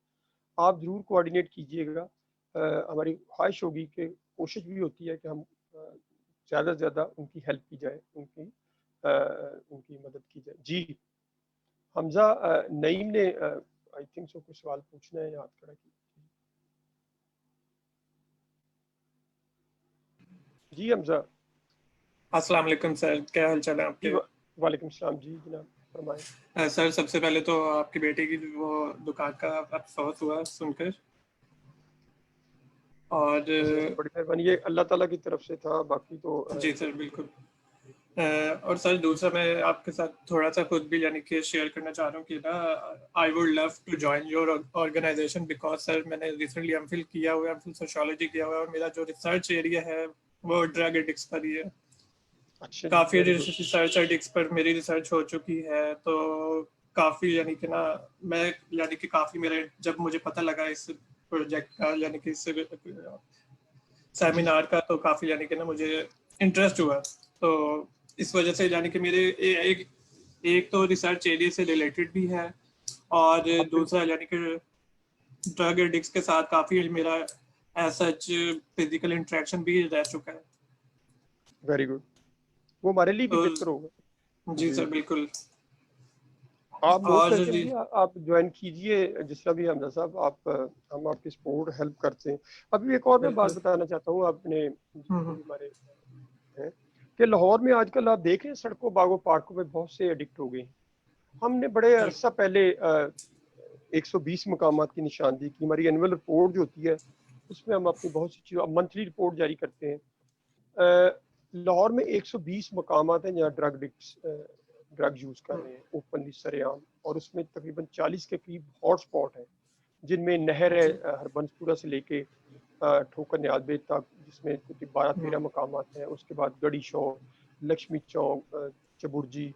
آپ ضرور کوآرڈینیٹ کیجئے گا. ہماری خواہش ہوگی کہ کوشش بھی ہوتی ہے کہ ہم زیادہ سے زیادہ ان کی ہیلپ کی جائے, ان کی مدد کی جائے. جی حمزہ نعیم نے آئی تھنک سو کوئی سوال پوچھنا ہے یا ہاتھ کھڑا کیا. جی حمزہ. السلام علیکم سر, کیا حال چال ہے آپ جی کے؟ وعلیکم السلام. جی جناب فرمائیں. سر سب سے پہلے تو آپ کی بیٹے کی وہ دکان کا افسوس ہوا سن کر, اور بڑی مہربانی, یہ اللہ تعالیٰ کی طرف سے تھا, باقی تو جی سر بالکل. اور سر دوسرا میں آپ کے ساتھ تھوڑا سا خود بھی یعنی کہ شیئر کرنا چاہ رہا ہوں کہ نا I would love to join your organization, because sir میں نے ریسنٹلی ایم فل کیا ہوا ہے, ایم فل سوشیولوجی کیا ہوا ہے, اور میرا جو ریسرچ ایریا ہے وہ ڈرگ ایڈکٹس پر ہی ہے. کافی ریسرچ ایڈکٹس پر میری ریسرچ ہو چکی ہے, تو کافی یعنی کہ نا میں یعنی کہ کافی میرے جب مجھے پتہ لگا اس پروجیکٹ کا یعنی کہ اس سیمینار کا, تو کافی یعنی کہ نا مجھے انٹرسٹ ہوا. تو اس وجہ سے یعنی کہ میرے ایک تو ریسرچ ایریا سے ریلیٹڈ بھی ہے, اور دوسرا یعنی کہ ڈرگ ایڈکٹس کے ساتھ کافی میرا ایز سچ فزیکل انٹریکشن بھی رہ چکا ہے. ویری گڈ, وہ ہمارے لیے بھی بہتر ہوگا. جی سر بالکل. آپ موسٹ ویلکم, آپ جوائن کیجئے جس طرح بھی حمزہ صاحب, ہم آپ کی سپورٹ ہیلپ کرتے ہیں. ابھی ایک اور میں بات بتانا چاہتا ہوں اپنے ہمارے ہیں کہ لاہور میں آج کل آپ دیکھیں سڑکوں باغوں پارکوں میں بہت سے ایڈکٹ ہو گئے ہیں. ہم نے بڑے عرصہ پہلے 120 مقامات کی نشاندہی کی. ہماری اینول رپورٹ جو ہوتی ہے اس میں ہم اپنی بہت سی چیزوں منتھلی رپورٹ جاری کرتے ہیں. لاہور میں 120 مقامات ہیں جہاں ڈرگ یوز کر رہے ہیں اوپنلی سر عام, اور اس میں تقریباً 40 کے قریب ہاٹ سپاٹ ہیں جن میں نہر ہے ہربنس پورہ سے لے کے ٹھوکر نیال بیت تک, جس میں 12-13 مقامات ہیں. اس کے بعد گڑی شوق, لکشمی چوک, چبرجی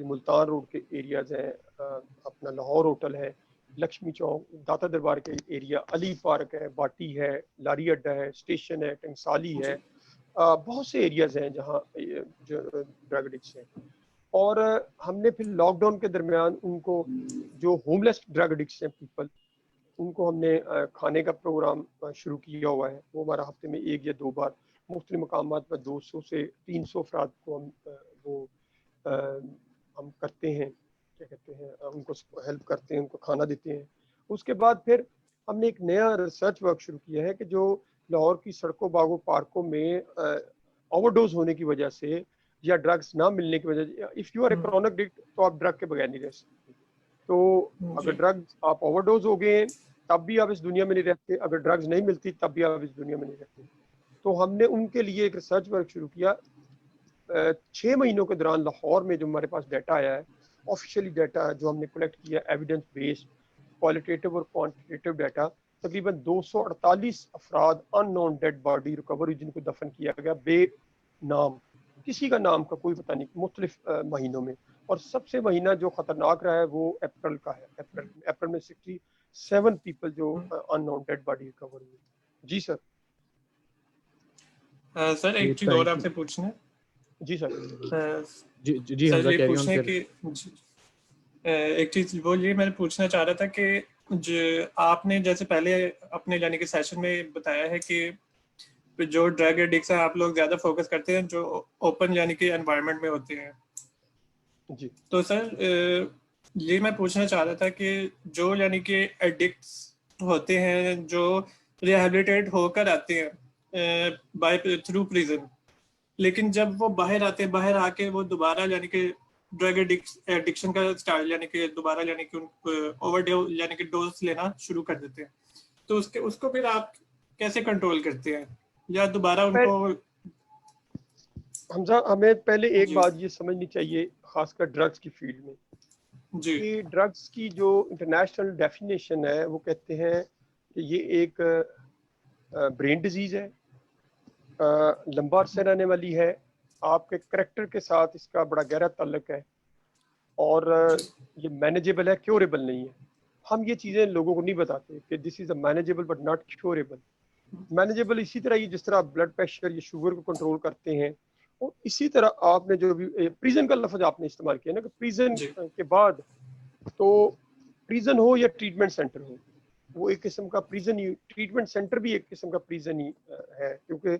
ملتان روڈ کے ایریاز ہیں, اپنا لاہور ہوٹل ہے, لکشمی چوک, داتا دربار کے ایریا, علی پارک ہے, باٹی ہے, لاری اڈا ہے, اسٹیشن ہے, ٹنگسالی ہے, بہت سے ایریاز ہیں جہاں ڈرگ ایڈکٹس ہیں. اور ہم نے پھر لاک ڈاؤن کے درمیان ان کو جو ہوم لیس ڈرگ ایڈکٹس ہیں پیپل ان کو ہم نے کھانے کا پروگرام شروع کیا ہوا ہے. وہ ہمارا ہفتے میں 1 یا 2 بار مختلف مقامات پر 200 سے 300 افراد کو ہم کرتے ہیں، کیا کہتے ہیں، ان کو ہیلپ کرتے ہیں، ان کو کھانا دیتے ہیں. اس کے بعد پھر ہم نے ایک نیا ریسرچ ورک شروع کیا ہے کہ جو لاہور کی سڑکوں باغوں پارکوں میں اوور ڈوز ہونے کی وجہ سے یا ڈرگس نہ ملنے کی وجہ سے، if you are a chronic addict تو آپ ڈرگ کے بغیر نہیں رہ سکتے. تو اگر ڈرگ آپ اوور ڈوز ہو گئے تب بھی آپ اس دنیا میں نہیں رہتے، اگر ڈرگز نہیں ملتی تب بھی آپ اس دنیا میں نہیں رہتے. تو ہم نے ان کے لیے ایک ریسرچ ورک شروع کیا. 6 مہینوں کے دوران لاہور میں جو ہمارے پاس ڈیٹا آیا ہے، آفیشیلی ڈیٹا جو ہم نے کلیکٹ کیا، ایویڈنس بیسڈ کوالٹیٹیو اور کوانٹیٹیو ڈیٹا، تقریباً 248 افراد ان نون ڈیڈ باڈی ریکور ہوئی جن کو دفن کیا گیا بے نام، کسی کا نام کا کوئی پتہ نہیں، مختلف مہینوں میں. اور سب سے مہینہ جو خطرناک رہا ہے وہ اپریل کا ہے. اپریل میں 67 پیپل جو ان نون ڈیڈ باڈی ریکور ہوئی. جی سر. سر ایک چیز اور آپ سے پوچھنا ہے. جی سر. جی سر حمزہ یہ کیری آن پوچھنا ہے پھر. کہ ایک چیز وہ یہ میں پوچھنا چاہ رہا تھا کہ جو آپ نے جیسے پہلے اپنے یعنی کہ سیشن میں بتایا ہے کہ جو ڈرگ ایڈکٹس ہیں آپ لوگ زیادہ فوکس کرتے ہیں جو اوپن یعنی کہ انوائرمنٹ میں ہوتے ہیں. جی. تو سر یہ میں پوچھنا چاہ رہا تھا کہ جو یعنی کہ ایڈکٹس ہوتے ہیں جو ریہیبلیٹیٹ ہو کر آتے ہیں بائی تھرو پریزن، لیکن جب وہ باہر آتے ہیں، باہر آ کے وہ دوبارہ یعنی کہ ڈرگ ایڈکشن کا اسٹارٹ یعنی کہ دوبارہ یعنی کہ اوور ڈوز یعنی کہ ڈوز لینا شروع کر دیتے ہیں، تو اس کو پھر آپ کیسے کنٹرول کرتے ہیں یا دوبارہ ان کو؟ حمزہ ہمیں پہلے ایک بات یہ سمجھنی چاہیے خاص کر ڈرگس کی فیلڈ میں کہ ڈرگس کی جو انٹرنیشنل ڈیفینیشن ہے وہ کہتے ہیں کہ یہ ایک برین ڈیزیز ہے، لمبا عرصہ رہنے والی ہے، آپ کے کریکٹر کے ساتھ اس کا بڑا گہرا تعلق ہے، اور یہ مینیجیبل ہے، کیوریبل نہیں ہے. ہم یہ چیزیں لوگوں کو نہیں بتاتے کہ this is a manageable but not curable. Manageable اسی طرح جس طرح بلڈ پریشر یا شوگر کو کنٹرول کرتے ہیں، اور اسی طرح آپ نے جو بھی پریزن کا لفظ آپ نے استعمال کیا نا کہ پریزن کے بعد تو پریزن ہو یا ٹریٹمنٹ سینٹر ہو، وہ ایک قسم کا پریزن ہی، ٹریٹمنٹ سینٹر بھی ایک قسم کا پریزن ہی ہے، کیونکہ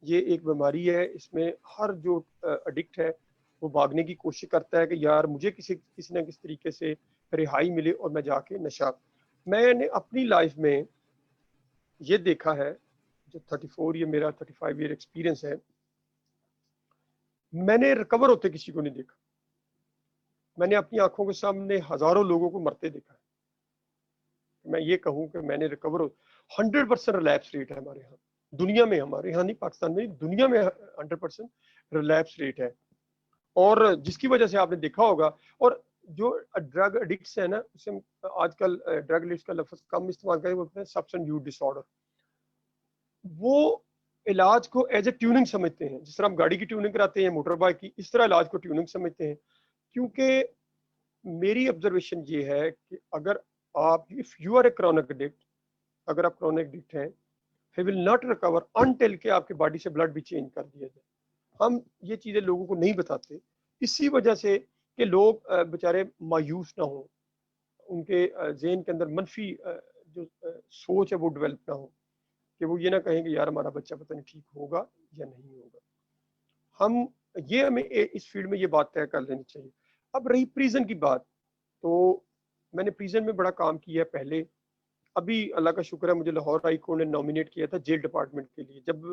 یہ ایک بیماری ہے. اس میں ہر جو ایڈکٹ ہے وہ بھاگنے کی کوشش کرتا ہے کہ یار مجھے کسی نہ کسی طریقے سے رہائی ملے اور میں جا کے نشہ. میں نے اپنی لائف میں یہ دیکھا ہے، جو 34 یہ میرا 35 ایئر ایکسپیرینس ہے، میں نے ریکور ہوتے کسی کو نہیں دیکھا. میں نے اپنی آنکھوں کے سامنے ہزاروں لوگوں کو مرتے دیکھا ہے. میں یہ کہوں کہ میں نے ریکور 100% ریلیپس ریٹ ہے ہمارے ہاں دنیا میں، ہمارے ہاں نہیں پاکستان میں، دنیا میں 100% ریلیپس ریٹ ہے. اور جس کی وجہ سے آپ نے دیکھا ہوگا، اور جو ڈرگ ایڈکٹس ہیں نا، اسے آج کل ڈرگ ایڈکٹس کا لفظ کم استعمال کریں، وہ کہتے ہیں سبسٹنس یوز ڈس آرڈر. وہ علاج کو ایز اے ٹیوننگ سمجھتے ہیں، جس طرح ہم گاڑی کی ٹیوننگ کراتے ہیں، موٹر بائک کی، اس طرح علاج کو ٹیوننگ سمجھتے ہیں. کیونکہ میری آبزرویشن یہ ہے کہ اگر آپ if you are a chronic addict, اگر آپ کرونک ایڈکٹ ہیں، he will not recover until کہ آپ کے باڈی سے بلڈ بھی چینج کر دیا جائے. ہم یہ چیزیں لوگوں کو نہیں بتاتے اسی وجہ سے کہ لوگ بیچارے مایوس نہ ہوں، ان کے ذہن کے اندر منفی جو سوچ ہے وہ ڈیولپ نہ ہو، کہ وہ یہ نہ کہیں کہ یار ہمارا بچہ پتہ نہیں ٹھیک ہوگا یا نہیں ہوگا. ہمیں اس فیلڈ میں یہ بات طے کر لینی چاہیے. اب رہی پریزن کی بات، تو میں نے پریزن میں بڑا کام کیا ہے پہلے. ابھی اللہ کا شکر ہے مجھے لاہور ہائی کورٹ نے نامینیٹ کیا تھا جیل ڈپارٹمنٹ کے لیے. جب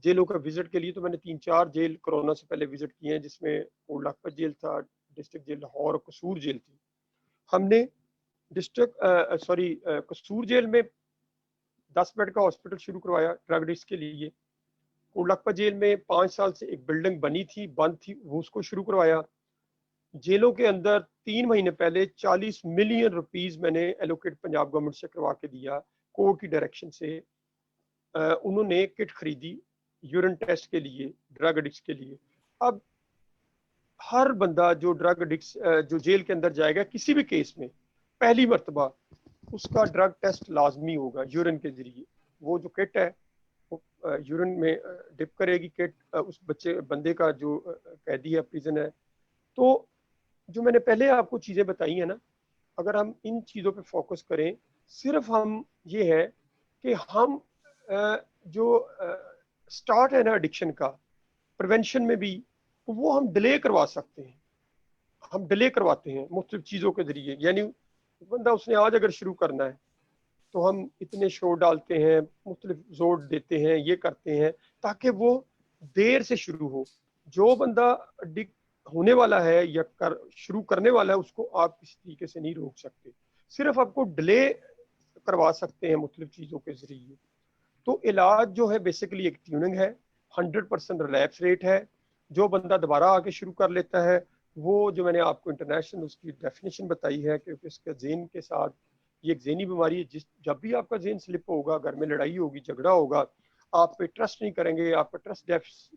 جیلوں کا وزٹ کے لیے تو میں نے 3-4 جیل کرونا سے پہلے وزٹ کیے ہیں، جس میں کوٹ لکھپت جیل تھا، ڈسٹرکٹ جیل لاہور، قصور جیل تھی. ہم نے قصور جیل میں 10 بیڈ کا ہاسپٹل شروع کروایا ڈرگ ایڈکٹس کے لیے. کوٹ لکھپت جیل میں 5 سال سے ایک بلڈنگ بنی تھی، بند تھی، وہ اس کو شروع کروایا. جیلوں کے اندر 3 مہینے پہلے 40 ملین روپیز میں نے ایلوکیٹ پنجاب گورنمنٹ سے کروا کے دیا، کورٹ کی ڈائریکشن سے. انہوں نے کٹ خریدی یورین ٹیسٹ کے لیے ڈرگ ایڈکٹس کے لیے. اب ہر بندہ جو ڈرگ ایڈکٹس جو جیل کے اندر جائے گا کسی بھی کیس میں، پہلی مرتبہ اس کا ڈرگ ٹیسٹ لازمی ہوگا یورین کے ذریعے. وہ جو کٹ ہے وہ یورین میں ڈپ کرے گی کٹ، اس بندے کا جو قیدی ہے، پریزن ہے، تو جو میں نے پہلے آپ کو چیزیں بتائی ہیں نا, اگر ہم ان چیزوں پہ فوکس کریں, صرف ہم یہ ہے کہ ہم جو سٹارٹ ہے نا ایڈکشن کا, پریونشن میں بھی وہ ہم ڈیلے کروا سکتے ہیں. ہم ڈیلے کرواتے ہیں مختلف چیزوں کے ذریعے. یعنی بندہ اس نے آج اگر شروع کرنا ہے تو ہم اتنے شو ڈالتے ہیں, مختلف زور دیتے ہیں, یہ کرتے ہیں تاکہ وہ دیر سے شروع ہو. جو بندہ ایڈکٹ ہونے والا ہے یا شروع کرنے والا ہے, اس کو آپ کسی طریقے سے نہیں روک سکتے, صرف آپ کو ڈیلے کروا سکتے ہیں مختلف چیزوں کے ذریعے. تو علاج جو ہے بیسیکلی ایک ٹیوننگ ہے, 100% ریلیپس ریٹ ہے. جو بندہ دوبارہ آ کے شروع کر لیتا ہے, وہ جو میں نے آپ کو انٹرنیشنل اس کی ڈیفینیشن بتائی ہے کہ اس کے ذہن کے ساتھ, یہ ایک ذہنی بیماری ہے, جب بھی آپ کا ذہن سلپ ہوگا, گھر میں لڑائی ہوگی, جھگڑا ہوگا, آپ پہ ٹرسٹ نہیں کریں گے, آپ کا ٹرسٹ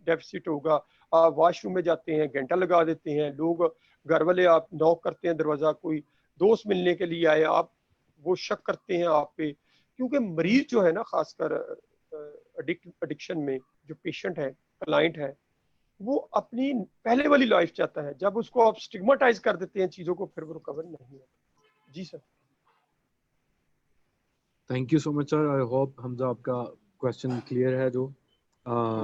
ڈیفیسٹ ہوگا, آپ واش روم میں جاتے ہیں, گھنٹہ لگا دیتے ہیں, لوگ گھر والے آپ نوک کرتے ہیں دروازہ, کوئی دوست ملنے کے لیے آئے, آپ وہ شک کرتے ہیں آپ پہ. کیونکہ مریض جو ہے نا, خاص کر ایڈکشن میں جو پیشنٹ ہے, کلائنٹ ہے, وہ اپنی پہلے والی لائف چاہتا ہے. جب اس کو آپ سٹگماٹائز کر دیتے ہیں چیزوں کو, پھر وہ ریکور نہیں ہوتا. جی sir. Thank you so much sir. I hope Hamza آپ کا کوشچن کلیئر ہے. جو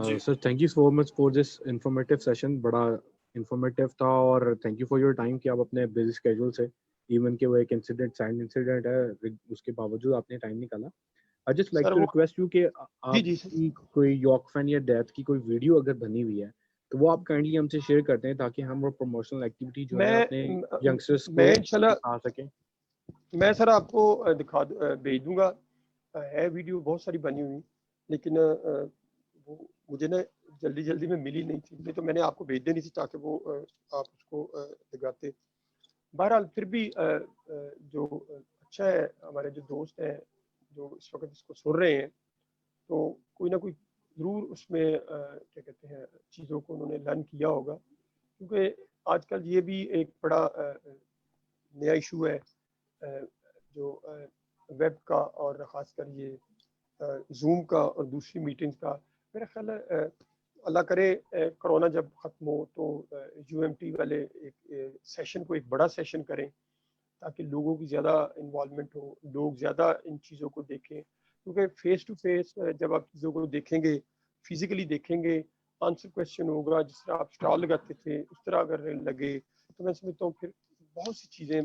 جی sir thank you so much for this informative session. بڑا انفارمیٹیو تھا, اور thank you for your time کہ آپ اپنے بزی اسکیجول سے, ایون کہ وہ ایک انسیڈنٹ سائنڈ انسیڈنٹ ہے, اس کے باوجود آپ نے ٹائم نکالا. I just like sir to وہ ریکویسٹ یو کہ جی آپ جی سر. کی کوئی یارک فین یا ڈیتھ کی کوئی ویڈیو اگر بنی ہوئی ہے تو وہ آپ کائنڈلی ہم سے شیئر کرتے ہیں, تاکہ ہم وہ پروموشنل ایکٹیویٹی جو ہے اپنے ینگسٹرس کو انشاءاللہ دکھا سکیں. میں سر آپ کو بھیج دوں گا. ہے ویڈیو بہت ساری بنی ہوئی, لیکن وہ مجھے نا جلدی میں ملی نہیں تھی, نہیں تو میں نے آپ کو بھیج دینی تھی تاکہ وہ آپ اس کو دکھاتے. بہرحال پھر بھی جو اچھا ہے, ہمارے جو دوست ہیں جو اس وقت اس کو سن رہے ہیں, تو کوئی نہ کوئی ضرور اس میں کیا کہتے ہیں چیزوں کو انہوں نے لرن کیا ہوگا. کیونکہ آج کل یہ بھی ایک بڑا نیا ایشو ہے جو ویب کا, اور خاص کر یہ زوم کا اور دوسری میٹنگز کا. میرا خیال ہے اللہ کرے کرونا جب ختم ہو تو UMT والے ایک سیشن کو, ایک بڑا سیشن کریں, تاکہ لوگوں کی زیادہ انوالومنٹ ہو, لوگ زیادہ ان چیزوں کو دیکھیں. کیونکہ فیس ٹو فیس جب آپ چیزوں کو دیکھیں گے, فزیکلی دیکھیں گے, آنسر کویشچن ہوگا, جس طرح آپ اسٹال لگاتے تھے اس طرح اگر لگے, تو میں سمجھتا ہوں پھر بہت سی چیزیں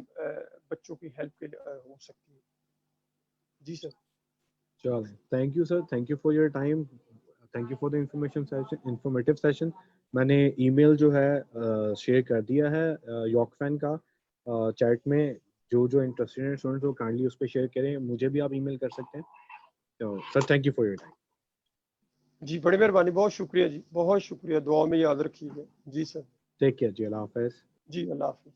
بچوں کی ہیلپ کے ہو سکتی ہیں. جی سر. چلیں, thank you sir, thank you for your time, thank you for the informative session. میں نے ای میل جو ہے شیئر کر دیا ہے یارک فین کا چیٹ میں. جو انٹرسٹڈ ہیں اسٹوڈنٹس وہ کائنڈلی اس پہ شیئر کریں. مجھے بھی آپ ای میل کر سکتے ہیں. تو sir thank you for your time. جی بڑی مہربانی, بہت شکریہ جی, بہت شکریہ. دعاؤں میں یاد رکھیے گا. جی سر. ٹیک کیئر جی. اللہ حافظ. جی اللہ حافظ.